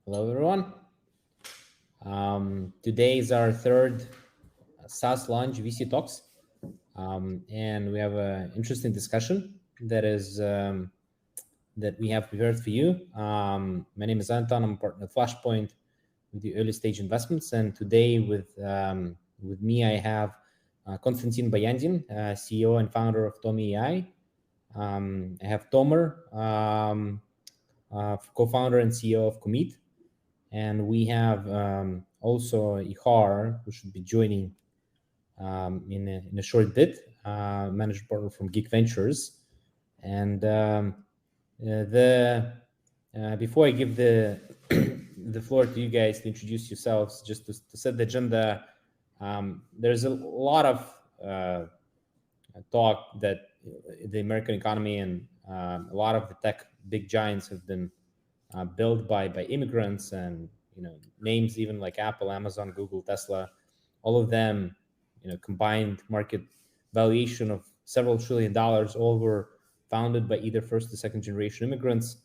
Hello, everyone. Today is our third SaaSLounge VC Talks, and we have an interesting discussion that we have prepared for you. My name is Anton. I'm a partner at Flashpoint with the early stage investments, and today with me I have Konstantin Bayandin, CEO and founder of Tommy AI. I have Tomer, co-founder and CEO of Commit. And we have also Ihar, who should be joining in a short bit, managing partner from Geek Ventures. And before I give the the floor to you guys to introduce yourselves, just to set the agenda, there's a lot of talk that the American economy and a lot of the tech big giants have been built by immigrants, and names even like Apple, Amazon, Google, Tesla, all of them, combined market valuation of several $1 trillion, all were founded by either first or second generation immigrants.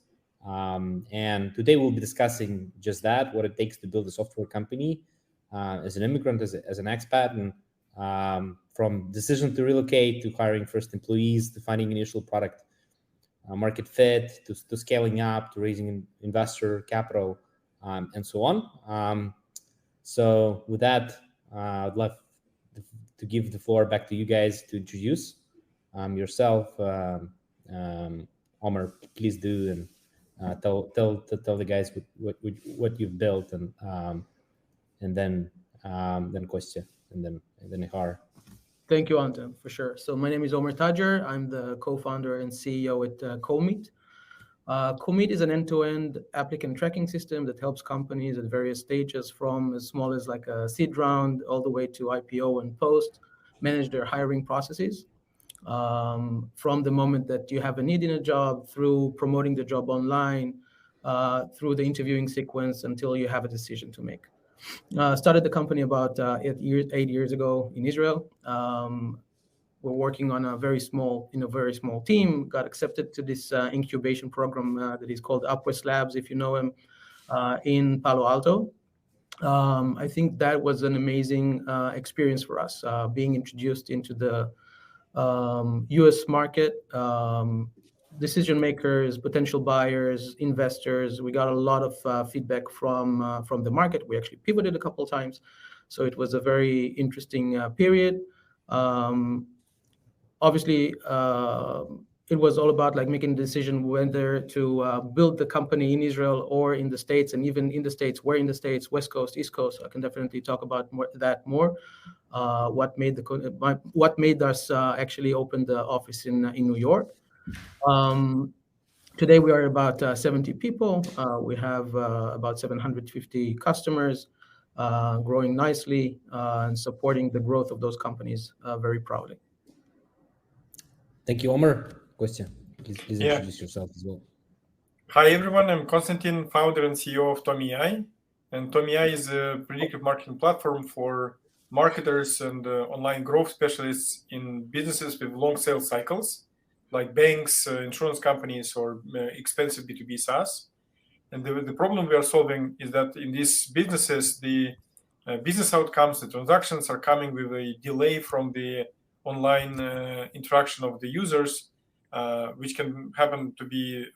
And today we'll be discussing just that, what it takes to build a software company as an immigrant, as an expat, and from decision to relocate to hiring first employees to finding initial product market fit to scaling up to raising investor capital, and so on. So with that, I'd love to give the floor back to you guys to introduce yourself. Omer, please do, and tell the guys what you've built, and then Kostya, and then Ihar. Thank you, Anton, for sure. So my name is Omer Tajer. I'm the co-founder and CEO at Commit. Commit is an end-to-end applicant tracking system that helps companies at various stages, from as small as like a seed round all the way to IPO and post, manage their hiring processes. From the moment that you have a need in a job, through promoting the job online, through the interviewing sequence until you have a decision to make. Started the company about 8 years ago in Israel. We're working on a very small team. Got accepted to this incubation program that is called Upwest Labs, if you know him, in Palo Alto. I think that was an amazing experience for us, being introduced into the U.S. market. Decision makers, potential buyers, investors. We got a lot of feedback from the market. We actually pivoted a couple of times, so it was a very interesting period. Obviously, it was all about like making a decision whether to build the company in Israel or in the States, and even in the States, where in the States, West Coast, East Coast. I can definitely talk about that more. What made us actually open the office in New York. Today we are about 70 people. We have about 750 customers, growing nicely and supporting the growth of those companies very proudly. Thank you, Omer. Kostya, please introduce yourself as well. Hi everyone, I'm Konstantin, founder and CEO of Tommy AI. And Tommy AI is a predictive marketing platform for marketers and online growth specialists in businesses with long sales cycles, like banks, insurance companies, or expensive B2B SaaS. And the problem we are solving is that in these businesses, the business outcomes, the transactions are coming with a delay from the online interaction of the users, which can happen to be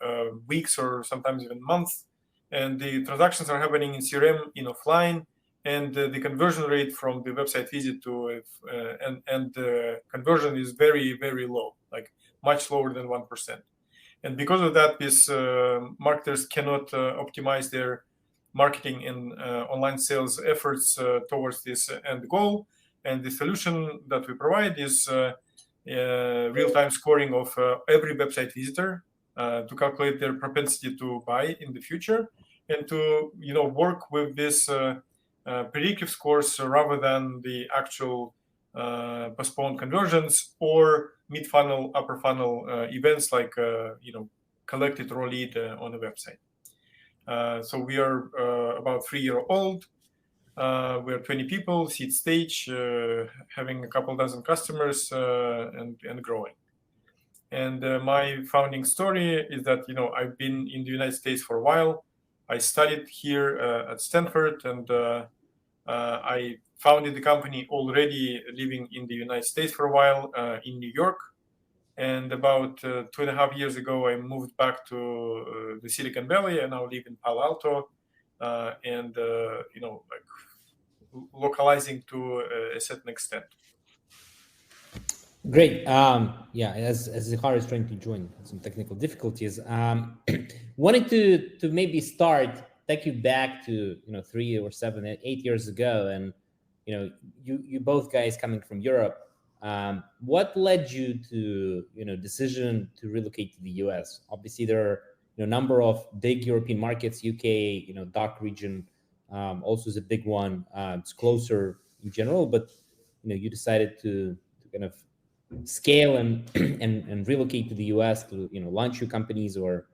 weeks or sometimes even months. And the transactions are happening in CRM, in offline, and the conversion rate from the website visit to and the conversion is very, very low, like much lower than 1%. And because of that, these marketers cannot optimize their marketing and online sales efforts towards this end goal. And the solution that we provide is real-time scoring of every website visitor to calculate their propensity to buy in the future, and to work with this predictive scores rather than the actual postponed conversions or mid-funnel, upper funnel events like collected raw lead on the website. So we are about 3 years old. We are 20 people, seed stage, having a couple dozen customers and growing. And my founding story is that I've been in the United States for a while. I studied here at Stanford, and I founded the company already living in the United States for a while in New York. And about 2.5 years ago, I moved back to the Silicon Valley, and now live in Palo Alto, and like localizing to a certain extent. Great. Yeah, as Zihar is trying to join, some technical difficulties. Wanted to maybe take you back to 3 or 7, 8 years ago, and you both guys coming from Europe. What led you to decision to relocate to the US? Obviously, there are a number of big European markets. UK, DACH region, also is a big one. It's closer in general, but you decided to kind of scale and relocate to the US to launch your companies or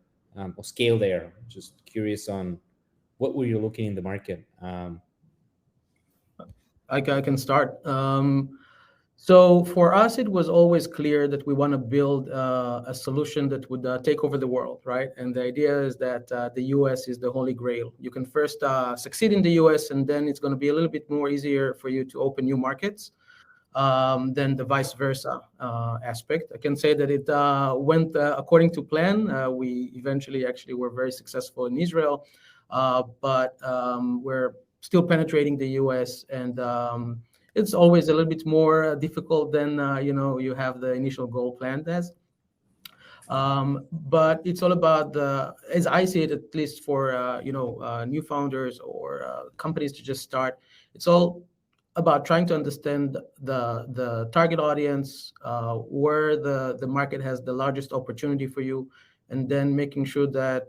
scale there. Just curious on what were you looking in the market. I can start. So for us, it was always clear that we want to build a solution that would take over the world, right? And the idea is that the US is the holy grail. You can first succeed in the US, and then it's going to be a little bit more easier for you to open new markets than the vice versa aspect. I can say that it went according to plan. We eventually actually were very successful in Israel, but we're still penetrating the US, and it's always a little bit more difficult than you have the initial goal planned as. But it's all about as I see it, at least for new founders or companies to just start. It's all about trying to understand the target audience, where the market has the largest opportunity for you, and then making sure that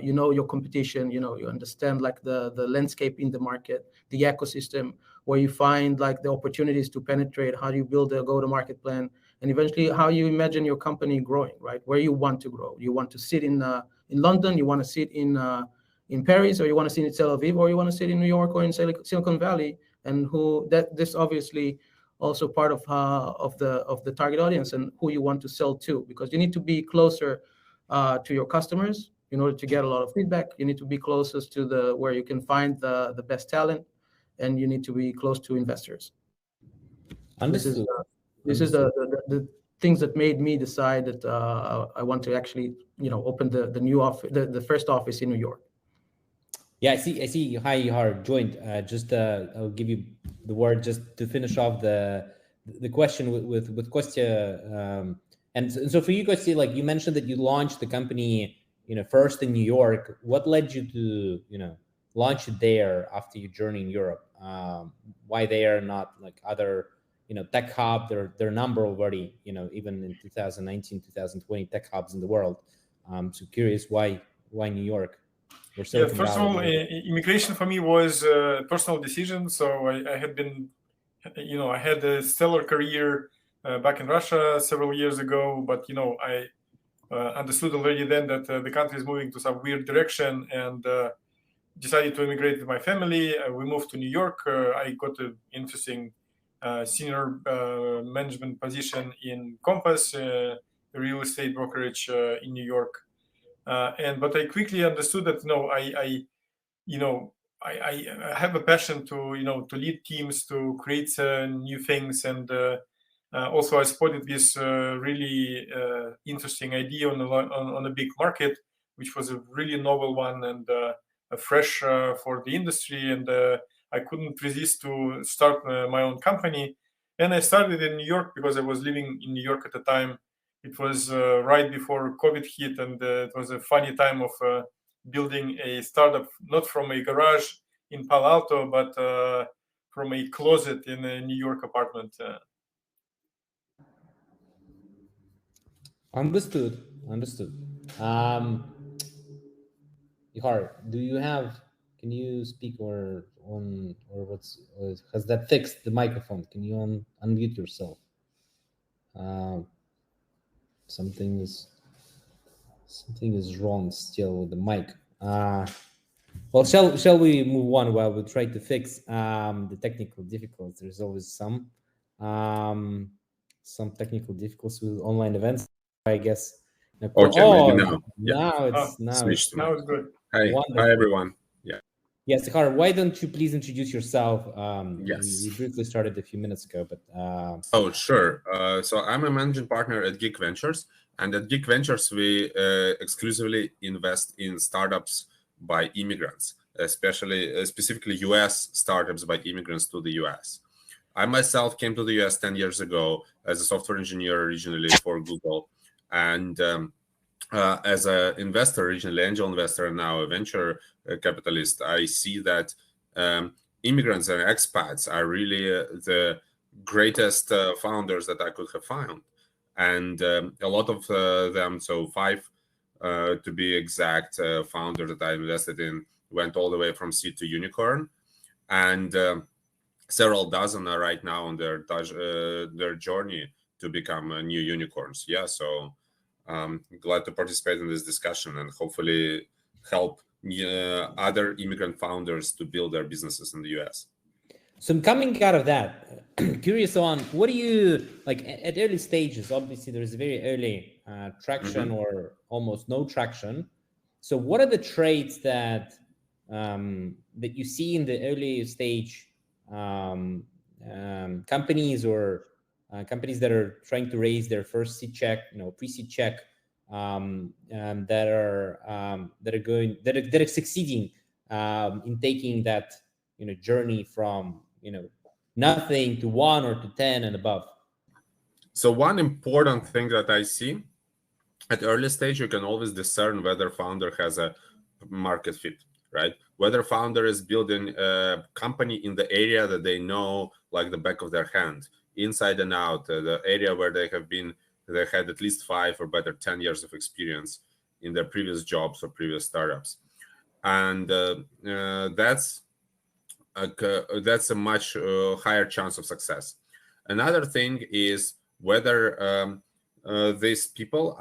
your competition, you understand like the landscape in the market, the ecosystem, where you find like the opportunities to penetrate, how do you build a go-to-market plan, and eventually how you imagine your company growing, right? Where you want to grow. You want to sit in London, you want to sit in Paris, or you want to sit in Tel Aviv, or you want to sit in New York or in Silicon Valley, and this obviously also part of the target audience and who you want to sell to, because you need to be closer to your customers in order to get a lot of feedback. You need to be closest to where you can find the best talent, and you need to be close to investors. Understood. This is the things that made me decide that I want to actually open the new office, the first office in New York. Yeah, I see. Hi, Ihar joined. Just I'll give you the word just to finish off the question with Kostya. And so for you, Kostya, like you mentioned that you launched the company, first in New York. What led you to, launch it there after your journey in Europe? Why there, not like other, tech hub? There are a number already, even in 2019, 2020 tech hubs in the world. So curious why New York? Yeah, first of all, immigration for me was a personal decision. So I had been, I had a stellar career back in Russia several years ago, but I understood already then that the country is moving to some weird direction, and decided to immigrate with my family. We moved to New York. I got an interesting senior management position in Compass, a real estate brokerage in New York. But I quickly understood that I have a passion to lead teams, to create new things, and also I spotted this really interesting idea on a big market, which was a really novel one and fresh for the industry, and I couldn't resist to start my own company. And I started in New York because I was living in New York at the time. It was right before COVID hit, and it was a funny time of building a startup, not from a garage in Palo Alto, but from a closet in a New York apartment. Understood. Ihar, can you speak has that fixed the microphone? Can you unmute yourself? Something is wrong still with the mic. Well, shall we move on while we try to fix the technical difficulties? There's always some technical difficulties with online events, I guess. Okay, maybe now. Now it's good. Hi, Wonderful. hi everyone. Yeah. Yes, Zahar, why don't you please introduce yourself? Yes. We briefly started a few minutes ago, but Oh, sure. So I'm a managing partner at Geek Ventures, and at Geek Ventures we exclusively invest in startups by immigrants, especially specifically US startups by immigrants to the US. I myself came to the US 10 years ago as a software engineer originally for Google, and as an investor, originally angel investor, and now a venture capitalist, I see that immigrants and expats are really the greatest founders that I could have found. And a lot of them, so 5 to be exact, founders that I invested in went all the way from seed to unicorn. And several dozen are right now on their journey to become new unicorns. Yeah, so glad to participate in this discussion and hopefully help other immigrant founders to build their businesses in the US. so I'm coming out of that, curious on what do you like at early stages? Obviously, there's very early traction or almost no traction. So, what are the traits that that you see in the early stage companies or companies that are trying to raise their first seed check, pre-seed check, that are succeeding in taking that journey from nothing to 1 or to 10 and above? So one important thing that I see at early stage, you can always discern whether founder has a market fit, right? Whether founder is building a company in the area that they know like the back of their hand, inside and out, the area where they had at least 5 or better 10 years of experience in their previous jobs or previous startups. And that's a much higher chance of success. Another thing is whether these people,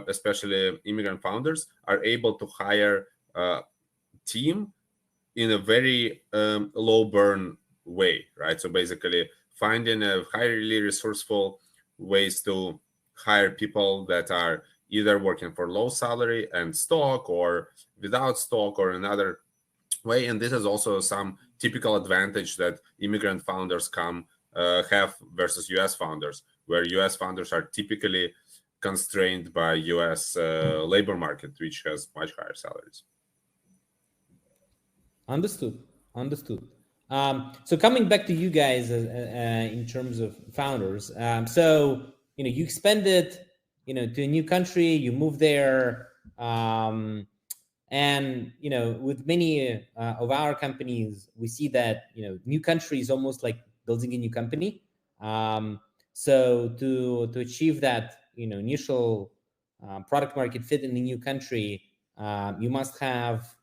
especially immigrant founders, are able to hire a team in a very low burn way, right? So basically finding a highly resourceful ways to hire people that are either working for low salary and stock or without stock or another way. And this is also some typical advantage that immigrant founders have versus US founders, where US founders are typically constrained by US labor market, which has much higher salaries. Understood. So coming back to you guys in terms of founders, so you expanded to a new country, you moved there, and with many of our companies, we see that new country is almost like building a new company. So to achieve that initial product market fit in the new country, you must have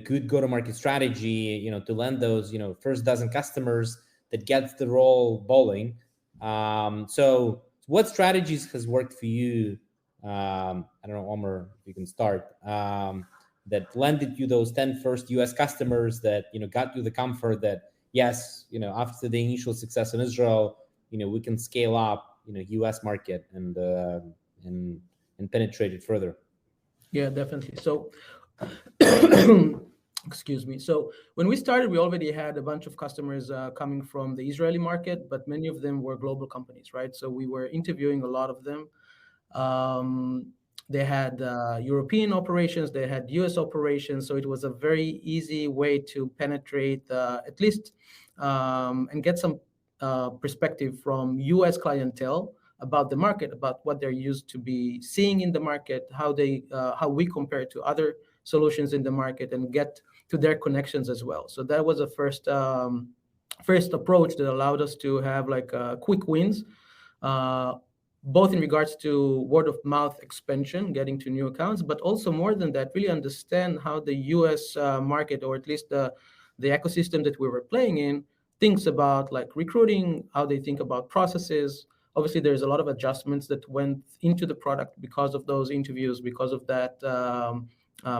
good go-to-market strategy to land those first dozen customers that gets the roll bowling. So what strategies has worked for you? I don't know, Omer, if you can start. That landed you those 10 first US customers that got you the comfort that yes, after the initial success in Israel, we can scale up US market and penetrate it further. Yeah, definitely. So excuse me. So when we started, we already had a bunch of customers coming from the Israeli market, but many of them were global companies, right? So we were interviewing a lot of them. They had European operations, they had US operations. So it was a very easy way to penetrate at least and get some perspective from US clientele about the market, about what they're used to be seeing in the market, how we compare to other solutions in the market, and get to their connections as well. So that was a first approach that allowed us to have like quick wins, both in regards to word of mouth expansion, getting to new accounts, but also more than that, really understand how the US market, or at least the ecosystem that we were playing in, thinks about like recruiting, how they think about processes. Obviously, there's a lot of adjustments that went into the product because of those interviews, because of that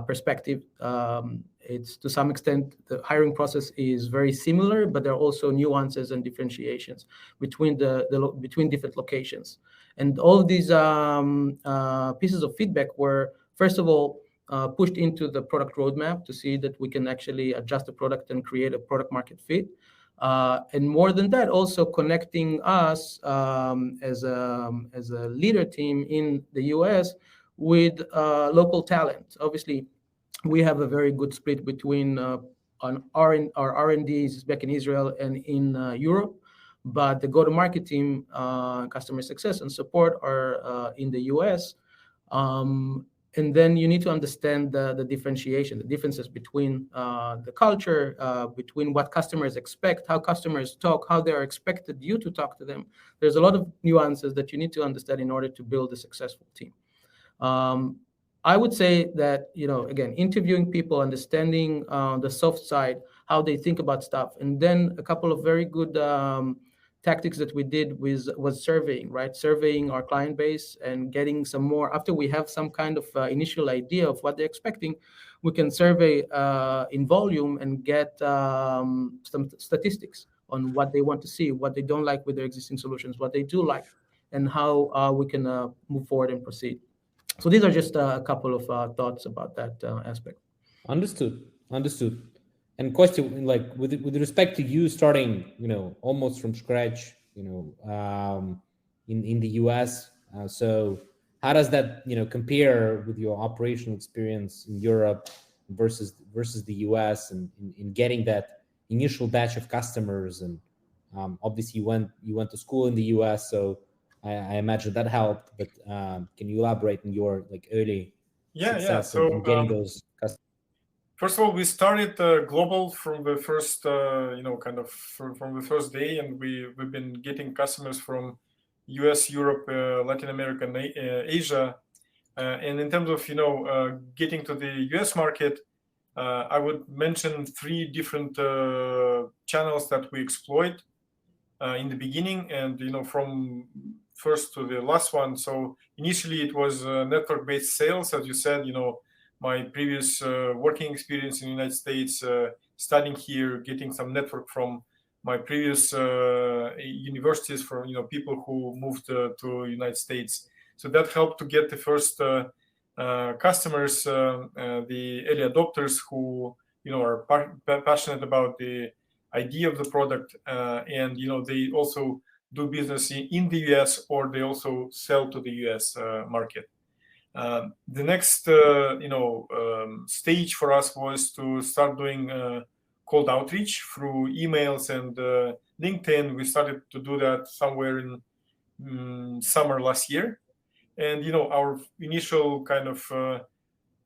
perspective. It's to some extent, the hiring process is very similar, but there are also nuances and differentiations between between different locations. And all of these pieces of feedback were, first of all, pushed into the product roadmap to see that we can actually adjust the product and create a product market fit. And more than that, also connecting us as a leader team in the US with local talent. Obviously, we have a very good split between our R&Ds back in Israel and in Europe, but the go-to-market team, customer success and support are in the US. And then you need to understand the differentiation, the differences between the culture, between what customers expect, how customers talk, how they are expected you to talk to them. There's a lot of nuances that you need to understand in order to build a successful team. I would say that, again, interviewing people, understanding the soft side, how they think about stuff, and then a couple of very good tactics that we did was surveying, right? Surveying our client base and getting some more, after we have some kind of initial idea of what they're expecting, we can survey in volume and get some statistics on what they want to see, what they don't like with their existing solutions, what they do like, and how we can move forward and proceed. So these are just a couple of thoughts about that aspect. Understood. And question, like with respect to you starting, almost from scratch, in the US. So how does that, compare with your operational experience in Europe versus the US, and in getting that initial batch of customers? And obviously you went to school in the US, so I imagine that helped. But can you elaborate on your early success So in getting those customers? First of all, we started global from the first, from the first day, and we've been getting customers from US, Europe, Latin America, and Asia. And in terms of getting to the US market, I would mention 3 different channels that we exploit in the beginning, and from first to the last one. So initially it was network-based sales, as you said. My previous working experience in the United States, studying here, getting some network from my previous universities, from people who moved to United States. So that helped to get the first customers, the early adopters who are passionate about the idea of the product, and they also do business in the US, or they also sell to the US market. The next stage for us was to start doing cold outreach through emails and LinkedIn. We started to do that somewhere in summer last year, and our initial kind of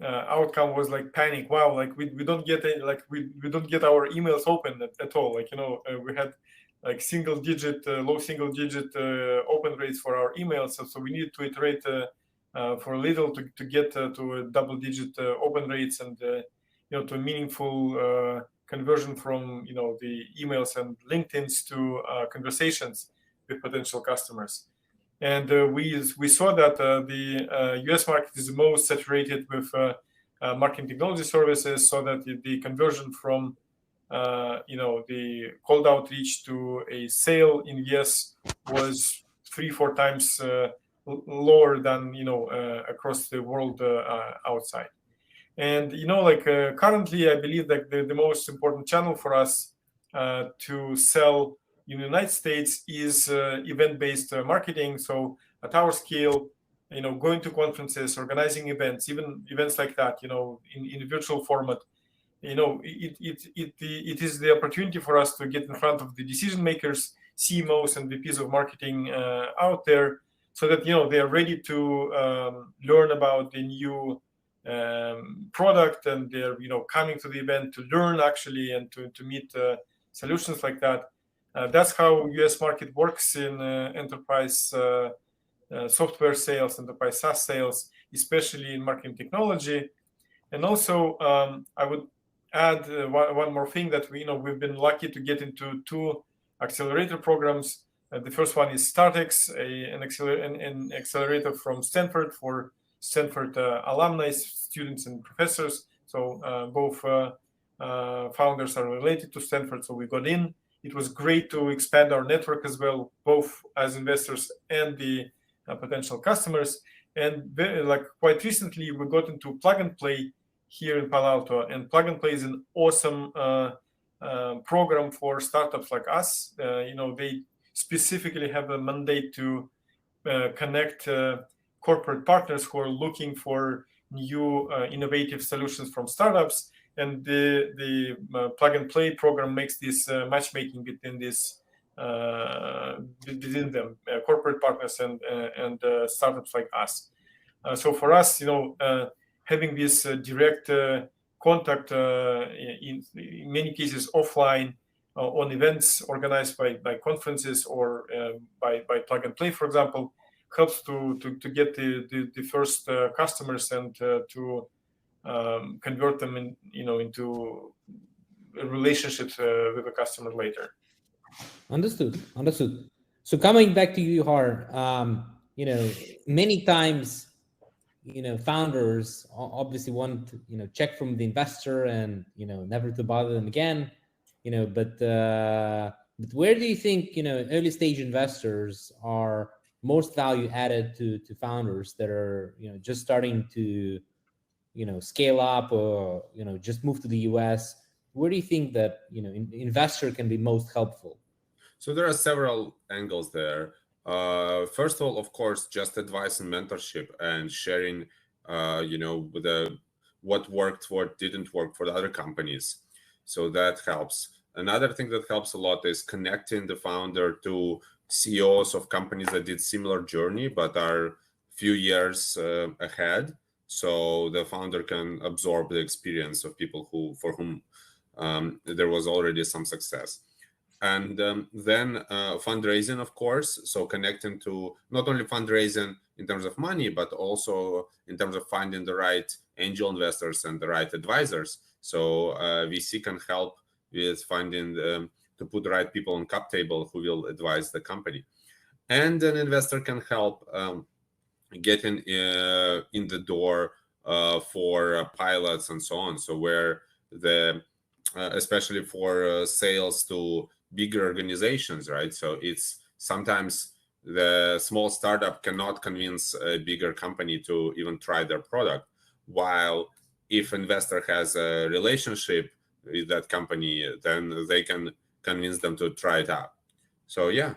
outcome was like panic. Wow, like we don't get we don't get our emails open at all. We had like low single digit open rates for our emails, so we needed to iterate for a little to get to a double digit open rates, and to a meaningful conversion from the emails and LinkedIn's to conversations with potential customers. And we saw that the US market is the most saturated with marketing technology services, so that the conversion from the cold outreach to a sale in US was 3-4 times lower than across the world outside. And currently, I believe that the most important channel for us to sell in the United States is event-based marketing. So at our scale, going to conferences, organizing events, even events like that, in a virtual format, it is the opportunity for us to get in front of the decision makers, CMOs and VPs of marketing out there, so that they are ready to learn about the new product, and they're coming to the event to learn actually, and to meet solutions like that. That's how US market works in enterprise software sales, enterprise SaaS sales, especially in marketing technology. And also I would add one more thing, that we've been lucky to get into 2 accelerator programs. The first one is StartX, an accelerator from Stanford for Stanford alumni, students and professors. So both founders are related to Stanford, so we got in. It was great to expand our network as well, both as investors and the potential customers. And quite recently, we got into Plug and Play here in Palo Alto, and Plug and Play is an awesome program for startups like us. They specifically have a mandate to connect corporate partners who are looking for new innovative solutions from startups, and the Plug and Play program makes this matchmaking between this within them, corporate partners and startups like us. So for us, having this direct contact in many cases offline on events organized by conferences or by Plug and Play, for example, helps to get the first customers and to convert them into relationships with a customer later. Understood. So coming back to you, Har, many times, founders obviously want to, check from the investor and, never to bother them again, but where do you think, early stage investors are most value added to founders that are, just starting to, scale up or, just move to the US? Where do you think that, investor can be most helpful? So there are several angles there. First of all, of course, just advice and mentorship and sharing, what worked, what didn't work for the other companies. So that helps. Another thing that helps a lot is connecting the founder to CEOs of companies that did similar journey but are few years ahead. So the founder can absorb the experience of people for whom there was already some success. And then fundraising, of course, so connecting to not only fundraising in terms of money, but also in terms of finding the right angel investors and the right advisors. So VC can help with finding to put the right people on cap table who will advise the company. And an investor can help getting in the door for pilots and so on. So where especially for sales to bigger organizations, right? So it's sometimes the small startup cannot convince a bigger company to even try their product, while if investor has a relationship with that company, then they can convince them to try it out. So yeah,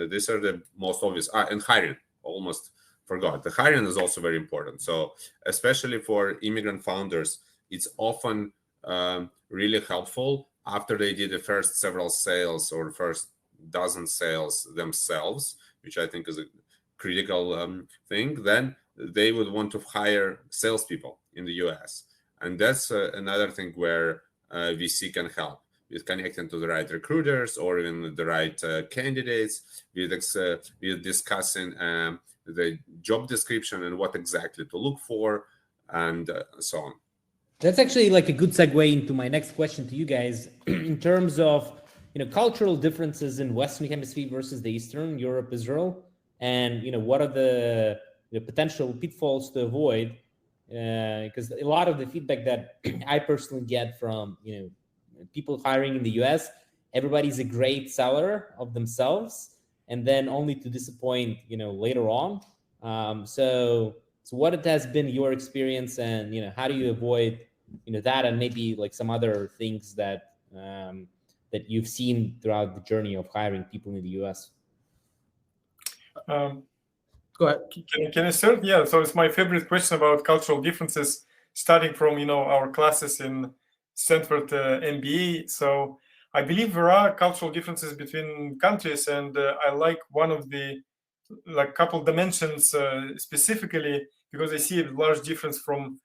these are the most obvious. And hiring, almost forgot. The hiring is also very important. So especially for immigrant founders, it's often really helpful after they did the first several sales or first dozen sales themselves, which I think is a critical thing. Then they would want to hire salespeople in the US. And that's another thing where VC can help with connecting to the right recruiters or even the right candidates, with discussing the job description and what exactly to look for, and so on. That's actually like a good segue into my next question to you guys in terms of cultural differences in Western Hemisphere versus the Eastern, Europe, Israel, and what are the potential pitfalls to avoid? Because a lot of the feedback that I personally get from people hiring in the US, everybody's a great seller of themselves, and then only to disappoint later on. So what it has been your experience, and how do you avoid that, and maybe like some other things that that you've seen throughout the journey of hiring people in the US? Go ahead. Can I start? Yeah. So it's my favorite question about cultural differences, starting from our classes in Stanford MBA. So I believe there are cultural differences between countries, and I like one of the couple dimensions specifically because I see a large difference from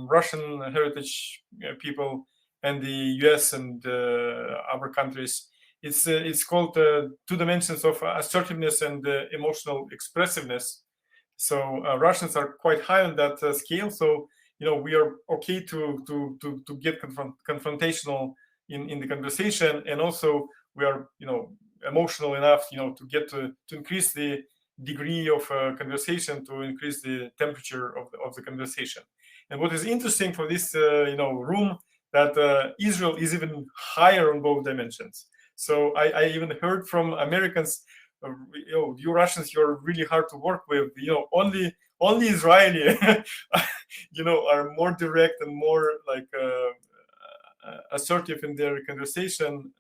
Russian heritage people and the US and other countries. It's called two dimensions of assertiveness and emotional expressiveness. So Russians are quite high on that scale. So we are okay to get confrontational in the conversation, and also we are emotional enough to get to increase the degree of conversation, to increase the temperature of the conversation. And what is interesting for this room, that Israel is even higher on both dimensions. So I even heard from Americans, you Russians, you're really hard to work with. Only only Israeli, are more direct and more like assertive in their conversation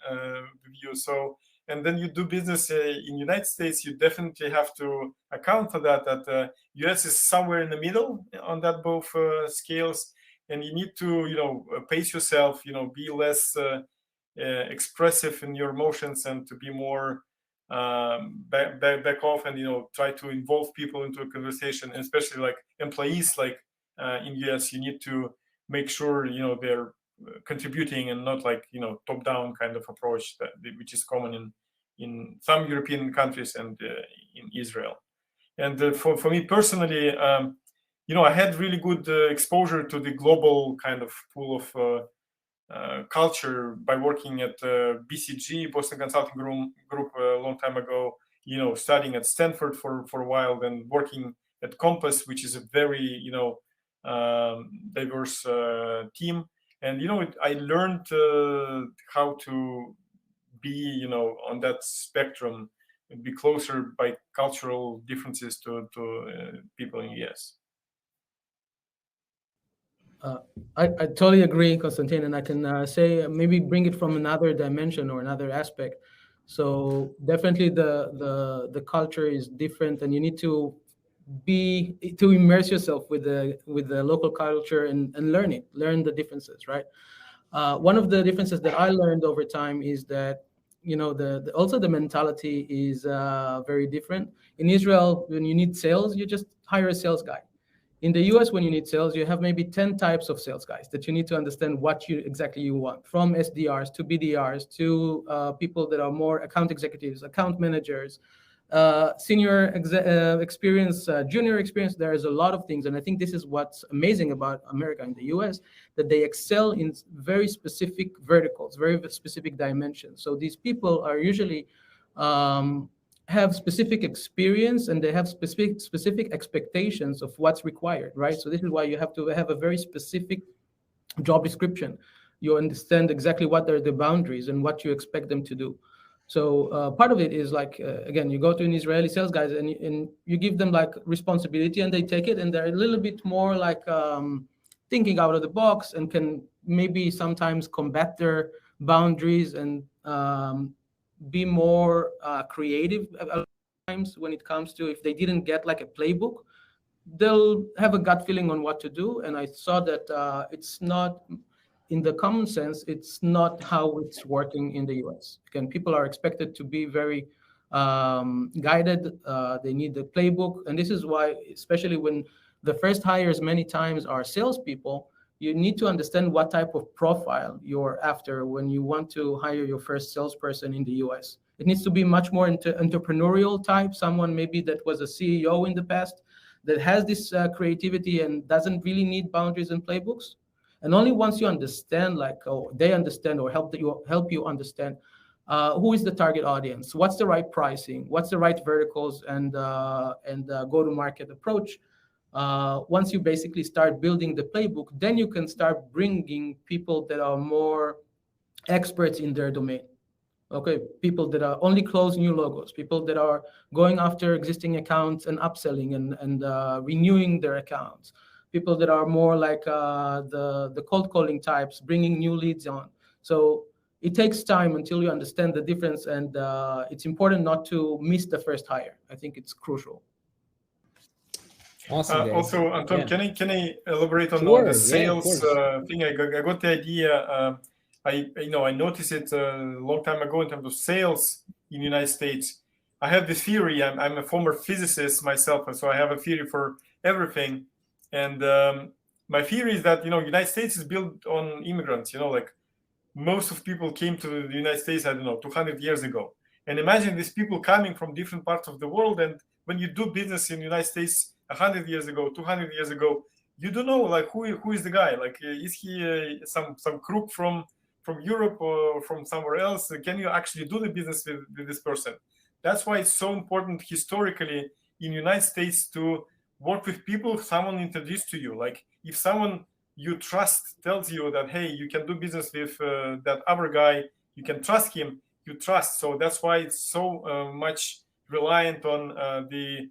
with you. So, and then you do business in United States, you definitely have to account for that US is somewhere in the middle on that both scales, and you need to pace yourself, be less expressive in your emotions and to be more back off and try to involve people into a conversation, and especially like employees, like in US, you need to make sure they're contributing and not like top down kind of approach which is common in some European countries and in Israel. And for me personally, I had really good exposure to the global kind of pool of culture by working at BCG, Boston Consulting Group, a long time ago, studying at Stanford for a while, then working at Compass, which is a very diverse team. And I learned how to be on that spectrum and be closer by cultural differences to people in the US. I totally agree, Konstantin, and I can say maybe bring it from another dimension or another aspect. So definitely the culture is different, and you need to immerse yourself with the local culture and learn the differences, right? One of the differences that I learned over time is that also the mentality is very different. In Israel, when you need sales, you just hire a sales guy. In the US, when you need sales, you have maybe 10 types of sales guys that you need to understand what exactly you want, from SDRs to BDRs to people that are more account executives, account managers, senior experience, junior experience. There is a lot of things. And I think this is what's amazing about America and the US, that they excel in very specific verticals, very specific dimensions. So these people are usually have specific experience, and they have specific expectations of what's required, right? So this is why you have to have a very specific job description. You understand exactly what are the boundaries and what you expect them to do. So part of it is like, again, you go to an Israeli sales guys and you give them like responsibility, and they take it, and they're a little bit more like thinking out of the box, and can maybe sometimes combat their boundaries and be more creative at times when it comes to, if they didn't get like a playbook, they'll have a gut feeling on what to do. And I saw that it's not, in the common sense, it's not how it's working in the US. Again, people are expected to be very guided. They need the playbook. And this is why, especially when the first hires many times are salespeople, you need to understand what type of profile you're after when you want to hire your first salesperson in the US. It needs to be much more entrepreneurial type, someone maybe that was a CEO in the past, that has this creativity and doesn't really need boundaries and playbooks. And only once you understand, they understand, or help you understand who is the target audience, what's the right pricing, what's the right verticals and go-to-market approach. Once you basically start building the playbook, then you can start bringing people that are more experts in their domain. Okay, people that are only close new logos, people that are going after existing accounts and upselling and renewing their accounts, people that are more like the cold calling types, bringing new leads on. So it takes time until you understand the difference, and it's important not to miss the first hire. I think it's crucial. Awesome, guys. Also, Anton, Yeah. can I elaborate on Sure, the sales yeah, thing? I got the idea. I noticed it a long time ago in terms of sales in the United States. I have this theory. I'm a former physicist myself, and so I have a theory for everything. And my theory is that United States is built on immigrants. Like most of people came to the United States, 200 years ago. And imagine these people coming from different parts of the world. And when you do business in the United States 100 years ago, 200 years ago, you don't know like who is the guy. Like is he some crook from Europe or from somewhere else? Can you actually do the business with this person? That's why it's so important historically in the United States to work with people someone introduced to you. Like if someone you trust tells you that, hey, you can do business with that other guy, you can trust him, you trust. So that's why it's so much reliant on the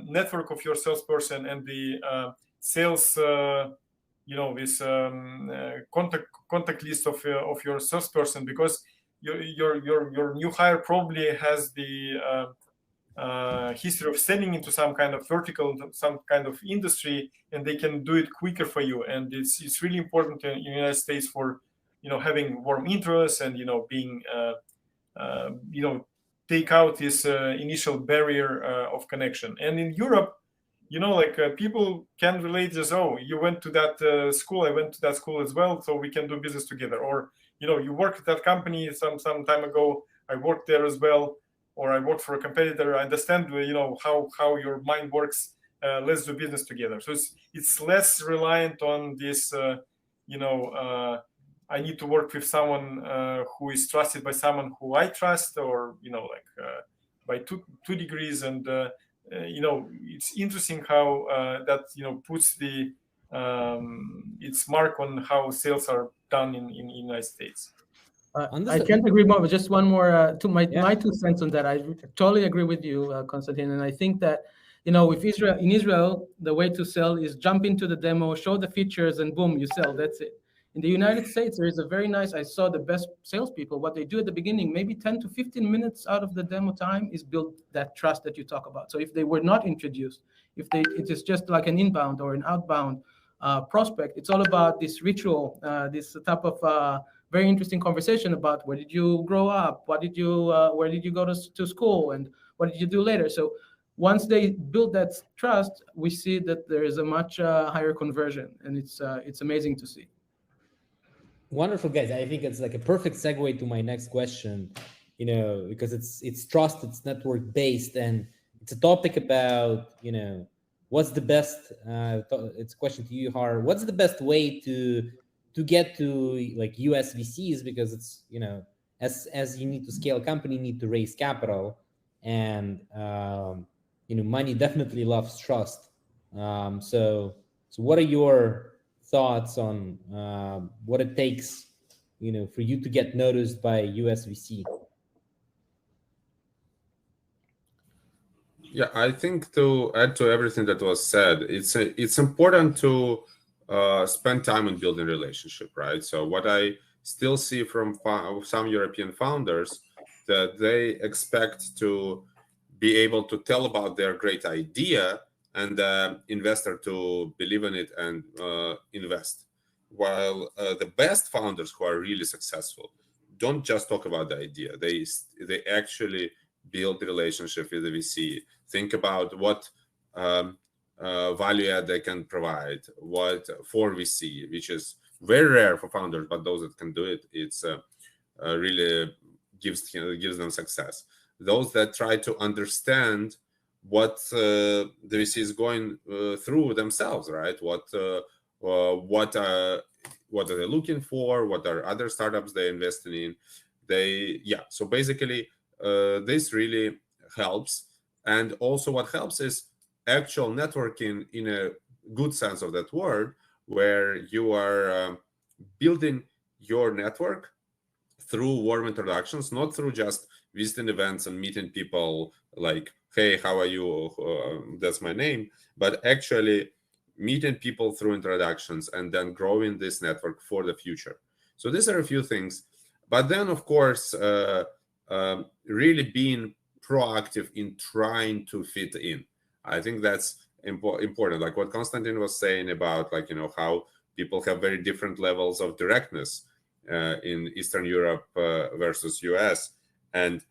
network of your salesperson and the sales, this contact list of your salesperson, because your new hire probably has the history of selling into some kind of vertical, some kind of industry, and they can do it quicker for you. And it's really important in the United States for having warm interest and being take out this initial barrier of connection. And in Europe, people can relate as, oh, you went to that school, I went to that school as well, so we can do business together. Or you worked at that company some time ago, I worked there as well, or I worked for a competitor. I understand how your mind works. Let's do business together. So it's less reliant on this I need to work with someone who is trusted by someone who I trust, or by two degrees. And it's interesting how that puts the its mark on how sales are done in United States. I can't agree more, but just one more my 2 cents on that. I totally agree with you, Konstantin, and I think that in Israel, the way to sell is jump into the demo, show the features, and boom, you sell. That's it. In the United States, there is a very nice, I saw the best salespeople, what they do at the beginning, maybe 10 to 15 minutes out of the demo time is build that trust that you talk about. So if they were not introduced, it is just like an inbound or an outbound prospect, it's all about this ritual, this type of very interesting conversation about where did you grow up, where did you go to school, and what did you do later. So once they build that trust, we see that there is a much higher conversion, and it's amazing to see. Wonderful, guys. I think it's like a perfect segue to my next question, because it's trust, it's network based, and it's a topic about, what's the best, it's a question to you, Har, what's the best way to get to like US VCs, because it's, as you need to scale a company, you need to raise capital, and, money definitely loves trust. So what are your thoughts on what it takes, for you to get noticed by US VC? Yeah, I think to add to everything that was said, it's important to spend time on building relationship, right? So what I still see from some European founders, that they expect to be able to tell about their great idea and the investor to believe in it and invest. While the best founders who are really successful don't just talk about the idea, they actually build relationship with the VC, think about what value add they can provide, what for VC, which is very rare for founders, but those that can do it, it's really gives them success. Those that try to understand what the VC is going through themselves, right? What are they looking for? What are other startups they're investing in? So basically, this really helps. And also what helps is actual networking in a good sense of that word, where you are building your network through warm introductions, not through just visiting events and meeting people like, hey, how are you? That's my name. But actually meeting people through introductions and then growing this network for the future. So these are a few things. But then, of course, really being proactive in trying to fit in. I think that's important. Like what Konstantin was saying about, like, how people have very different levels of directness in Eastern Europe versus US. And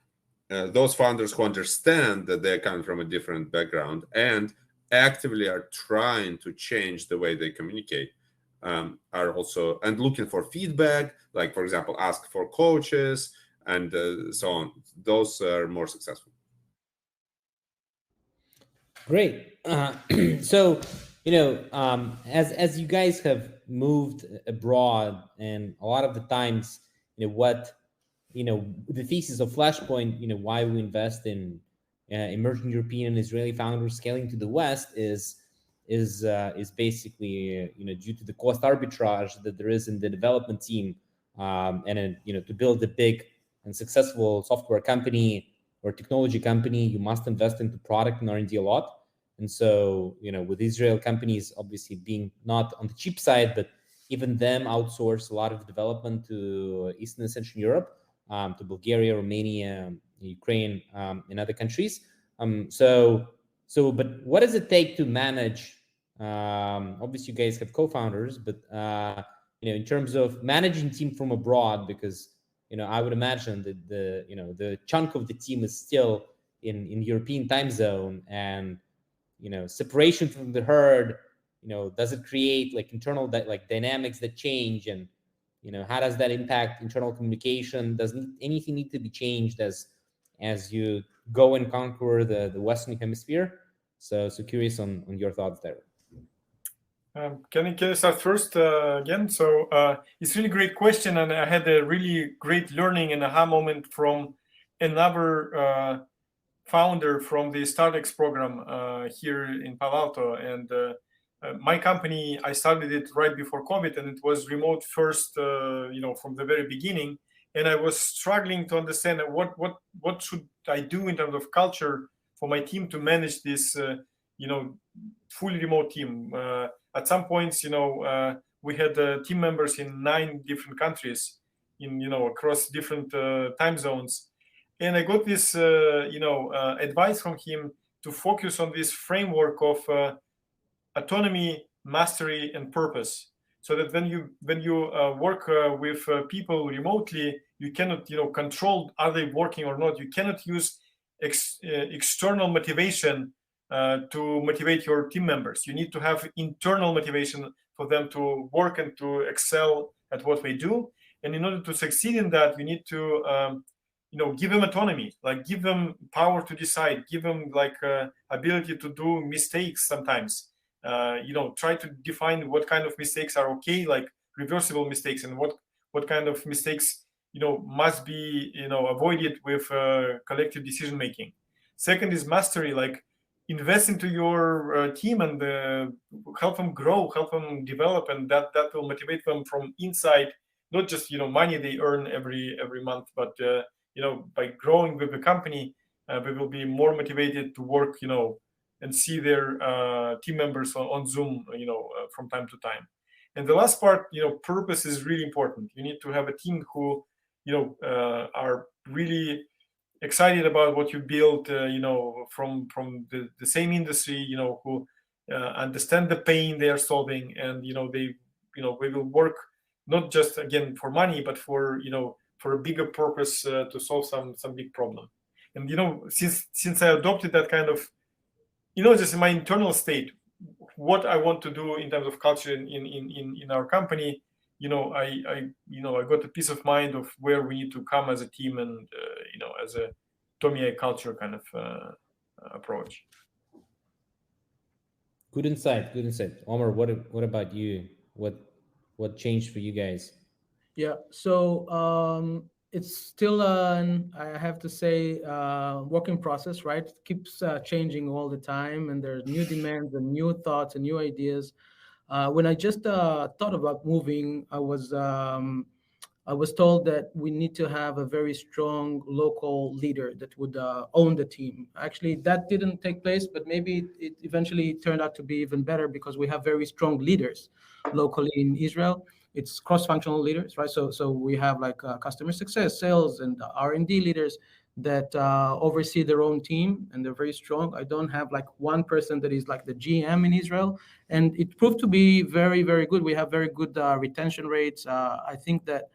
those founders who understand that they're coming from a different background and actively are trying to change the way they communicate are also, and looking for feedback, like, for example, ask for coaches and so on. Those are more successful. Great. So, as you guys have moved abroad, and a lot of the times, the thesis of Flashpoint, why we invest in emerging European and Israeli founders scaling to the West is basically due to the cost arbitrage that there is in the development team, and to build a big and successful software company or technology company, you must invest into product and R&D a lot. And so, with Israel companies obviously being not on the cheap side, but even them outsource a lot of development to Eastern and Central Europe, to Bulgaria, Romania, Ukraine, and other countries. But what does it take to manage? Obviously, you guys have co-founders, but in terms of managing team from abroad, because I would imagine that the chunk of the team is still in European time zone, and separation from the herd, does it create like internal dynamics that change, and how does that impact internal communication? Does anything need to be changed as you go and conquer the Western Hemisphere? So curious on your thoughts there. Can I start first again? So it's really great question, and I had a really great learning and aha moment from another founder from the StartX program here in Palo Alto. And my company, I started it right before COVID, and it was remote first, from the very beginning. And I was struggling to understand what should I do in terms of culture for my team to manage this, fully remote team. At some points, we had team members in 9 different countries, across different time zones. And I got this, advice from him to focus on this framework of autonomy, mastery, and purpose. So that when you work with people remotely, you cannot, control are they working or not. You cannot use external motivation to motivate your team members. You need to have internal motivation for them to work and to excel at what they do. And in order to succeed in that, you need to give them autonomy, like give them power to decide, give them ability to do mistakes sometimes. Try to define what kind of mistakes are okay, like reversible mistakes, and what kind of mistakes must be avoided with collective decision making. Second is mastery, like invest into your team and help them grow, help them develop, and that will motivate them from inside, not just money they earn every month, but by growing with the company, they will be more motivated to work, and see their team members on Zoom, from time to time. And the last part, purpose is really important. You need to have a team who, are really excited about what you built, from the same industry, who understand the pain they are solving, and they will work not just again for money, but for a bigger purpose, to solve some big problem. And since I adopted that kind of, just in my internal state, what I want to do in terms of culture in our company, I got a peace of mind of where we need to come as a team, and as a Tommy culture kind of approach. Good insight. Omer, what about you? What changed for you guys? Yeah, so it's still I have to say, work in process, right? It keeps changing all the time, and there's new demands and new thoughts and new ideas. When I just thought about moving, I was told that we need to have a very strong local leader that would own the team. Actually, that didn't take place, but maybe it eventually turned out to be even better, because we have very strong leaders locally in Israel. It's cross-functional leaders, right? So we have customer success, sales, and R&D leaders that oversee their own team, and they're very strong. I don't have one person that is like the GM in Israel, and it proved to be very, very good. We have very good retention rates. I think that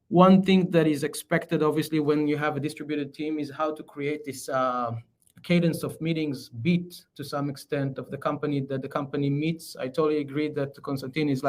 one thing that is expected, obviously, when you have a distributed team, is how to create this cadence of meetings beat to some extent of the company that the company meets. I totally agree that Konstantin is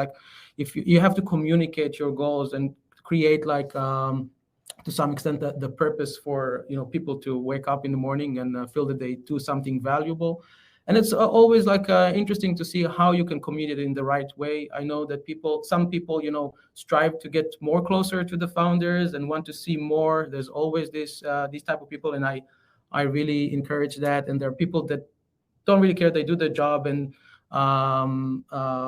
if you have to communicate your goals and create to some extent the purpose for people to wake up in the morning and feel that they do something valuable. And it's always interesting to see how you can communicate in the right way. I know that some people, strive to get more closer to the founders and want to see more. There's always these type of people, and I really encourage that. And there are people that don't really care. They do their job, and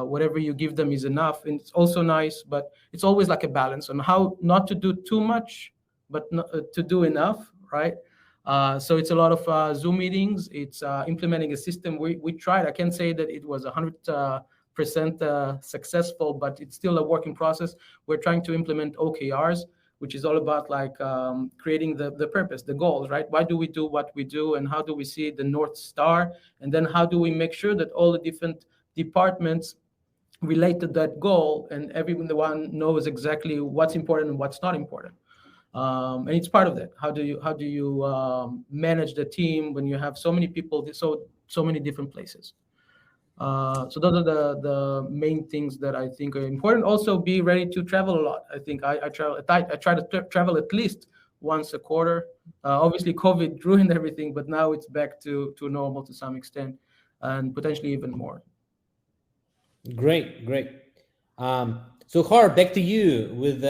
whatever you give them is enough. And it's also nice, but it's always a balance on how not to do too much, but not, to do enough, right? So it's a lot of Zoom meetings. It's implementing a system. We tried. I can't say that it was 100% successful, but it's still a working process. We're trying to implement OKRs, which is all about like creating the purpose, the goals, right? Why do we do what we do, and how do we see the North Star? And then how do we make sure that all the different departments relate to that goal, and everyone knows exactly what's important and what's not important. And it's part of that. How do you manage the team when you have so many people, so many different places? So those are the main things that I think are important. Also, be ready to travel a lot. I think I try to travel at least once a quarter. Obviously, COVID ruined everything, but now it's back to normal to some extent, and potentially even more. Great. So Har, back to you with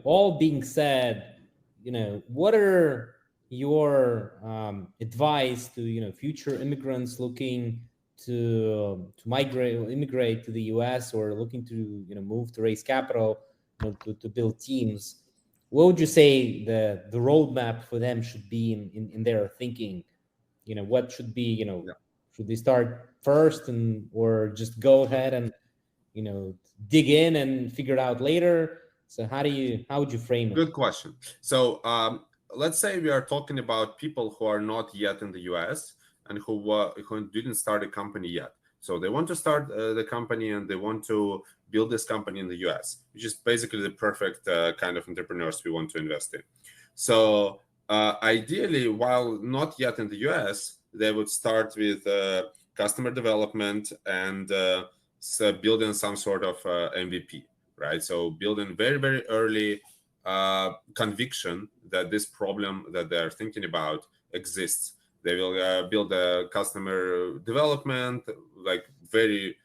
all being said, what are your advice to future immigrants looking to migrate or immigrate to the US, or looking to move to raise capital, to build teams? What would you say the roadmap for them should be in their thinking? What should be, should they start first or just go ahead and dig in and figure it out later? So how would you frame it? Good question. So let's say we are talking about people who are not yet in the US and who didn't start a company yet. So they want to start the company and they want to build this company in the US, which is basically the perfect kind of entrepreneurs we want to invest in. So ideally, while not yet in the US, they would start with customer development and building some sort of MVP, right? So building very, very early conviction that this problem that they're thinking about exists. They will build a customer development, like very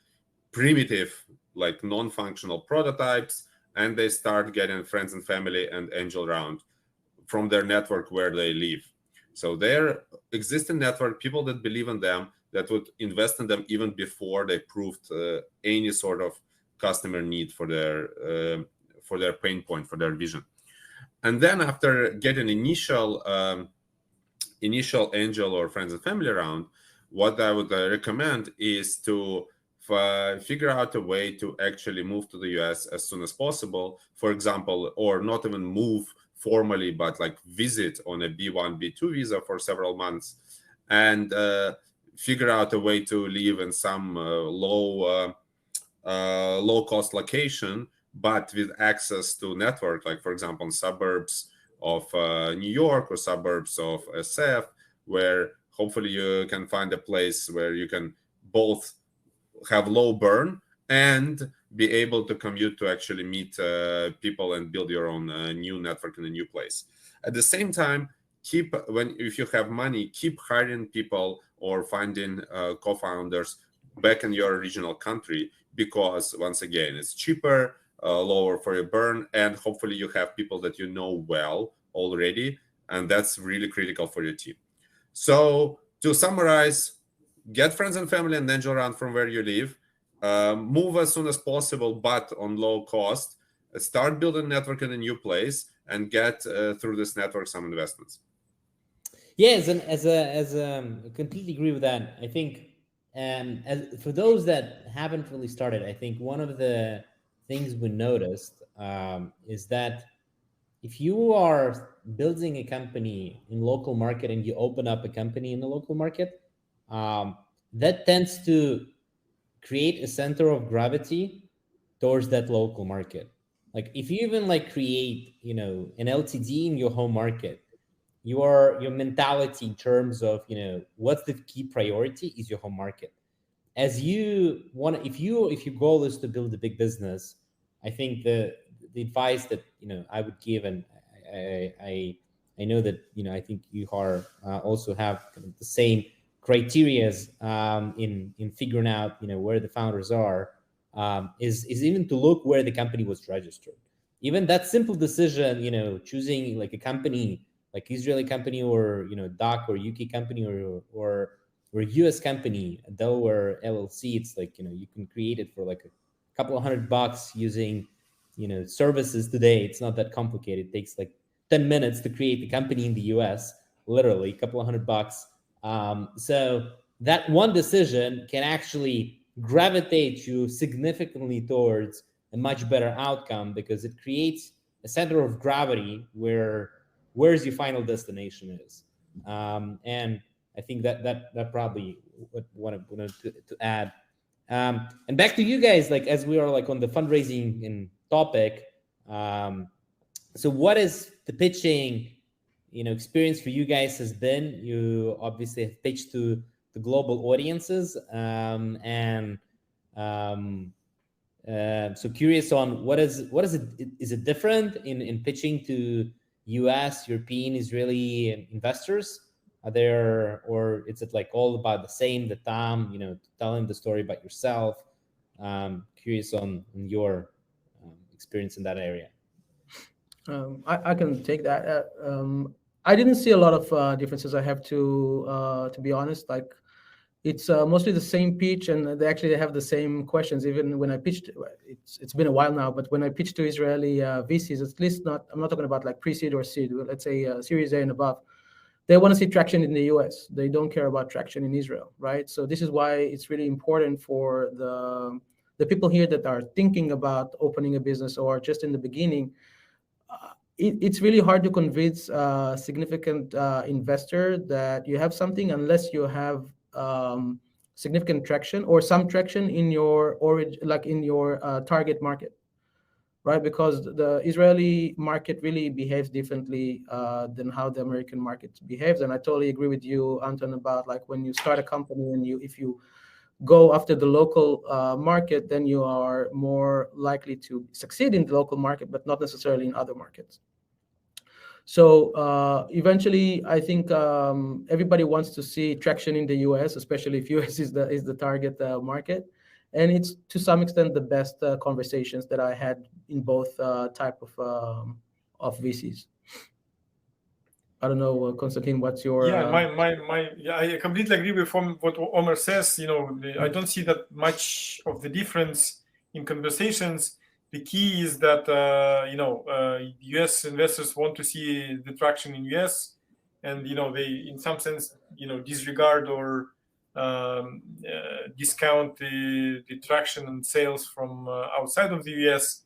primitive, like non-functional prototypes, and they start getting friends and family and angel round from their network where they live. So their existing network, people that believe in them, that would invest in them even before they proved any sort of customer need for their pain point, for their vision. And then after getting initial angel or friends and family around, what I would recommend is to figure out a way to actually move to the US as soon as possible, for example, or not even move formally, but like visit on a B1, B2 visa for several months, and figure out a way to live in some low cost location, but with access to network, like for example, in suburbs of New York or suburbs of SF, where hopefully you can find a place where you can both have low burn and be able to commute to actually meet people and build your own new network in a new place. At the same time, if you have money, keep hiring people or finding co-founders back in your original country, because once again, it's cheaper, lower for your burn, and hopefully you have people that you know well already, and that's really critical for your team. So to summarize, get friends and family and angel round from where you live, move as soon as possible, but on low cost, start building network in a new place, and get through this network some investments. Yes, and I completely agree with that. I think for those that haven't really started, I think one of the things we noticed is that if you are building a company in local market and you open up a company in the local market, that tends to create a center of gravity towards that local market. Like if you even like create, an LTD in your home market, your mentality in terms of, what's the key priority is your home market. As you want to, if your goal is to build a big business, I think the advice that I would give, and I know that I think you are also have kind of the same criterias in figuring out where the founders are, is even to look where the company was registered. Even that simple decision, choosing like a company like Israeli company or DAC or UK company or US company, Delaware LLC, it's like you can create it for like a couple of $100 using services today. It's not that complicated. It takes like 10 minutes to create the company in the US. literally a couple of $100. So that one decision can actually gravitate you significantly towards a much better outcome, because it creates a center of gravity where's your final destination is. And I think that probably what I wanted to add. And back to you guys, like as we are like on the fundraising and topic. So what is the pitching, experience for you guys has been? You obviously have pitched to the global audiences, so curious on what is it? Is it different in pitching to US, European, Israeli investors? Are there, or is it like all about the same, the Tom, telling the story about yourself? Curious on your experience in that area. I can take that. I didn't see a lot of differences. I have to be honest. Like, it's mostly the same pitch, and they actually have the same questions. Even when I pitched, it's been a while now, but when I pitched to Israeli VCs, at least I'm not talking about like pre-seed or seed, let's say Series A and above. They want to see traction in the US. They don't care about traction in Israel, right? So this is why it's really important for the people here that are thinking about opening a business or just in the beginning. It's really hard to convince a significant investor that you have something unless you have significant traction or some traction in your target market, right? Because the Israeli market really behaves differently than how the American market behaves. And I totally agree with you, Anton, about like when you start a company and if you go after the local market, then you are more likely to succeed in the local market, but not necessarily in other markets. So eventually, I think everybody wants to see traction in the US, especially if US is the target market. And it's to some extent the best conversations that I had in both type of VCs. I don't know, Konstantin, what's your? Yeah, I completely agree with what Omer says. I don't see that much of the difference in conversations. The key is that U.S. investors want to see the traction in U.S. and they, in some sense, disregard or discount the traction and sales from outside of the U.S.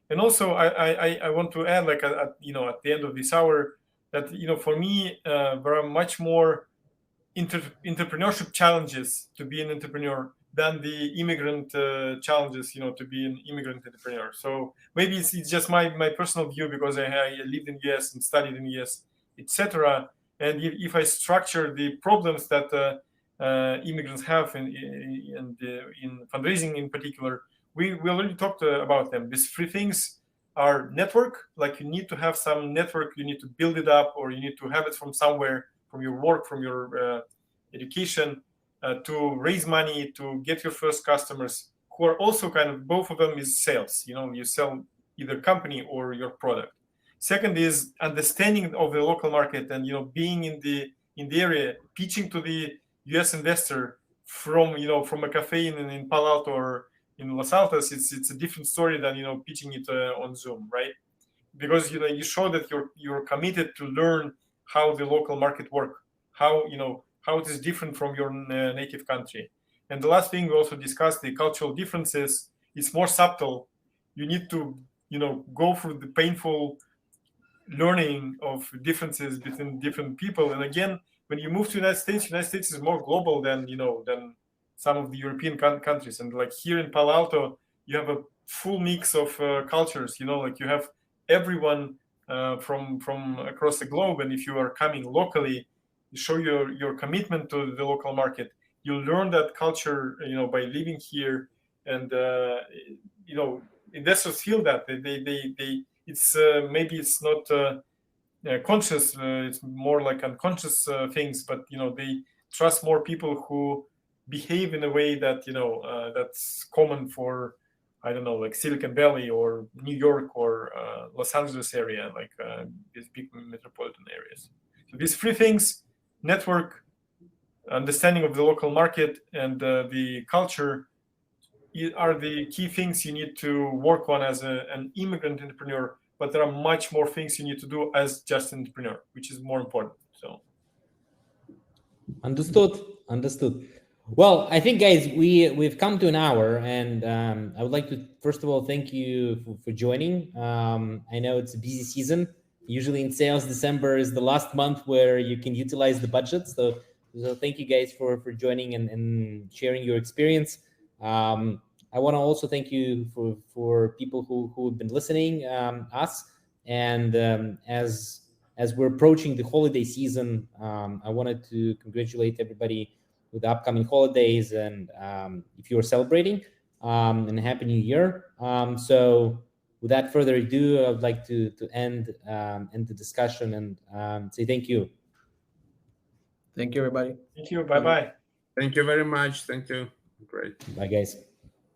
And also, I want to add, like at the end of this hour, that for me there are much more entrepreneurship challenges to be an entrepreneur than the immigrant challenges, to be an immigrant entrepreneur. So maybe it's just my personal view, because I lived in the US and studied in the US, etc. And if I structure the problems that immigrants have in fundraising in particular, we already talked about them. These three things are network, like you need to have some network, you need to build it up, or you need to have it from somewhere, from your work, from your education, to raise money, to get your first customers, who are also kind of, both of them is sales. You sell either company or your product. Second is understanding of the local market and being in the area, pitching to the US investor from a cafe in Palo Alto or in Los Altos. It's a different story than pitching it on Zoom, right? Because you show that you're committed to learn how the local market work, how it is different from your native country. And the last thing we also discussed, the cultural differences. It's more subtle. You need to go through the painful learning of differences between different people. And again, when you move to United States is more global than some of the European countries. And like here in Palo Alto, you have a full mix of cultures. Like you have everyone from across the globe. And if you are coming locally, you show your commitment to the local market. You learn that culture, by living here, and investors feel that they it's maybe it's not conscious. It's more like unconscious things, but they trust more people who behave in a way that that's common for, I don't know, like Silicon Valley or New York or Los Angeles area, like these big metropolitan areas. So these three things: network, understanding of the local market, and the culture, are the key things you need to work on as an immigrant entrepreneur. But there are much more things you need to do as just an entrepreneur, which is more important. So Understood. Well, I think, guys, we've come to an hour, and I would like to first of all thank you for joining. I know it's a busy season. Usually in sales, December is the last month where you can utilize the budget. So thank you guys for joining and sharing your experience. I want to also thank you for people who have been listening us, and as we're approaching the holiday season, I wanted to congratulate everybody with the upcoming holidays, and if you're celebrating, and Happy New Year. So without further ado, I would like to end the discussion and say thank you. Thank you, everybody. Thank you. Bye-bye. Thank you very much. Thank you. Great. Bye, guys.